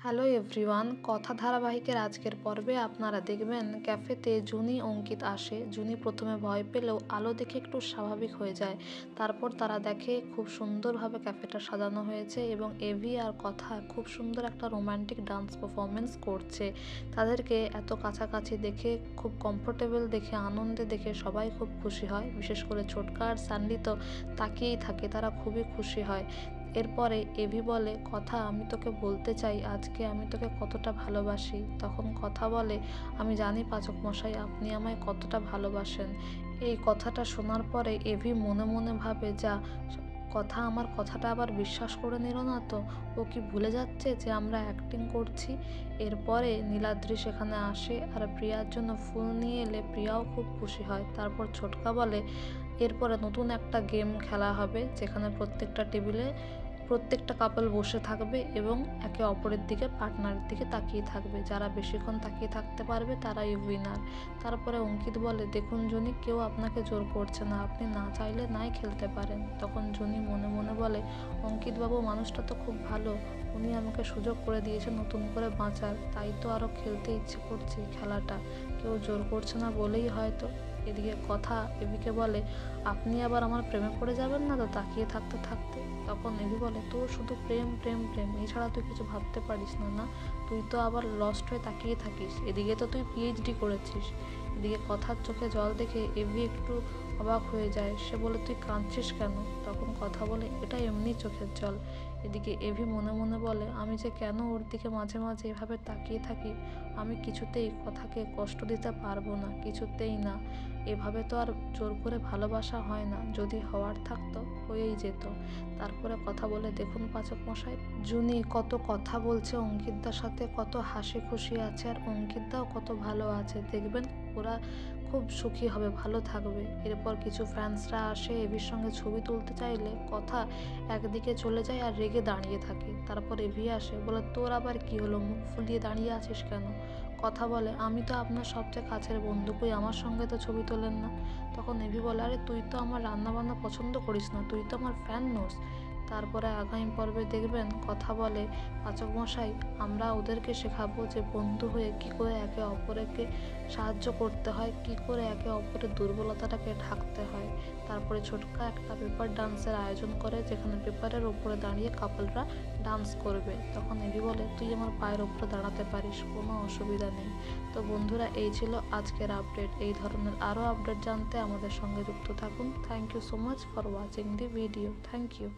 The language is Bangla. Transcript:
হ্যালো এভরিওয়ান, কথা ধারাবাহিকের আজকের পর্বে আপনারা দেখবেন ক্যাফেতে জুনি অঙ্কিত আসে। জুনি প্রথমে ভয় পেলেও আলো দেখে একটু স্বাভাবিক হয়ে যায়। তারপর তারা দেখে খুব সুন্দরভাবে ক্যাফেটা সাজানো হয়েছে এবং এভি আর কথা খুব সুন্দর একটা রোম্যান্টিক ডান্স পারফরমেন্স করছে। তাদেরকে এত কাছাকাছি দেখে, খুব কমফোর্টেবল দেখে, আনন্দে দেখে সবাই খুব খুশি হয়। বিশেষ করে ছোটকা আর সান্ডি তো তাকিয়েই থাকে, তারা খুবই খুশি হয়। এরপরে এভি বলে, কথা আমি তোকে বলতে চাই আজকে আমি তোকে কতটা ভালোবাসি। তখন কথা বলে, আমি জানি পাচক মশাই আপনি আমায় কতটা ভালোবাসেন। এই কথাটা শোনার পরে এভি মনে মনে ভাবে, যা কথা আমার কথাটা আবার বিশ্বাস করে নিল না তো, ও কি ভুলে যাচ্ছে যে আমরা অ্যাক্টিং করছি। এরপরে নীলাদ্রি সেখানে আসে আর প্রিয়ার জন্য ফুল নিয়ে এলে প্রিয়াও খুব খুশি হয়। তারপর ছোটকা বলে, এরপরে নতুন একটা গেম খেলা হবে যেখানে প্রত্যেকটা টেবিলে প্রত্যেকটা কাপল বসে থাকবে এবং একে অপরের দিকে, পার্টনারের দিকে তাকিয়ে থাকবে। যারা বেশিক্ষণ তাকিয়ে থাকতে পারবে তারাই উইনার। তারপরে অঙ্কিত বলে, দেখুন জুনি, কেউ আপনাকে জোর করছে না, আপনি না চাইলে নাই খেলতে পারেন। তখন জুনি মনে মনে বলে, অঙ্কিতবাবু মানুষটা তো খুব ভালো, উনি আমাকে সুযোগ করে দিয়েছেন নতুন করে বাঁচার, তাই তো আরও খেলতে ইচ্ছে করছে খেলাটা, কেউ জোর করছে না বলেই হয়তো। এদিকে কথা এভিকে বলে, আপনি আবার আমার প্রেমে পড়ে যাবেন না তো তাকিয়ে থাকতে থাকতে। তখন এভি বলে, তোর শুধু প্রেম প্রেম প্রেম, এছাড়া তুই কিছু ভাবতে পারিস না? না, তুই তো আবার লস্ট হয়ে তাকিয়ে থাকিস, এদিকে তো তুই পিএইচডি করেছিস। এদিকে কথার চোখে জল দেখে এভি একটু অবাক হয়ে যায়। সে বলে, তুই কাঁদছিস কেন? তখন কথা বলে, এটা এমনি চোখের জল। এদিকে এভি মনে মনে বলে, আমি যে কেন ওর দিকে মাঝে মাঝে এভাবে তাকিয়ে থাকি, আমি কিছুতেই কথাকে কষ্ট দিতে পারবো না, কিছুতেই না। এভাবে তো আর জোর করে ভালোবাসা হয় না, যদি হওয়ার থাকতো হয়েই যেত। তারপরে কথা বলে, দেখুন পাচক মশাই, জুনি কত কথা বলছে অঙ্কিতদার সাথে, কত হাসি খুশি আছে, আর অঙ্কিতদাও কত ভালো আছে, দেখবেন ওরা খুব সুখী হবে, ভালো থাকবে। এরপর কিছু ফ্যান্সরা আসে এভির সঙ্গে ছবি তুলতে চাইলে কথা একদিকে চলে যায় আর রেগে দাঁড়িয়ে থাকে। তারপর এভি আসে, বলে, তোর আবার কি হলো, মুখ ফুলিয়ে দাঁড়িয়ে আছিস কেন? কথা বলে, আমি তো আপনার সবচেয়ে কাছের বন্ধু, কই আমার সঙ্গে তো ছবি তোলেন না। তখন এভি বলে, আরে তুই তো আমার রান্নাবান্না পছন্দ করিস না, তুই তো আমার ফ্যান নোস। তারপরে আগামী পর্বে দেখবেন কথা বলে, পাচক মশাই আমরা ওদেরকে শেখাবো যে বন্ধু হয়ে কী করে একে অপরকে সাহায্য করতে হয়, কী করে একে অপরের দুর্বলতাটাকে ঢাকতে হয়। তারপরে ছোটকা একটা পেপার ডান্সের আয়োজন করে, যেখানে পেপারের ওপরে দাঁড়িয়ে কাপলরা ডান্স করবে। তখন এভি বলে, তুই আমার পায়ের ওপরে দাঁড়াতে পারিস, কোনো অসুবিধা নেই। তো বন্ধুরা, এই ছিল আজকের আপডেট। এই ধরনের আরও আপডেট জানতে আমাদের সঙ্গে যুক্ত থাকুন। Thank you so much for watching the video. Thank you.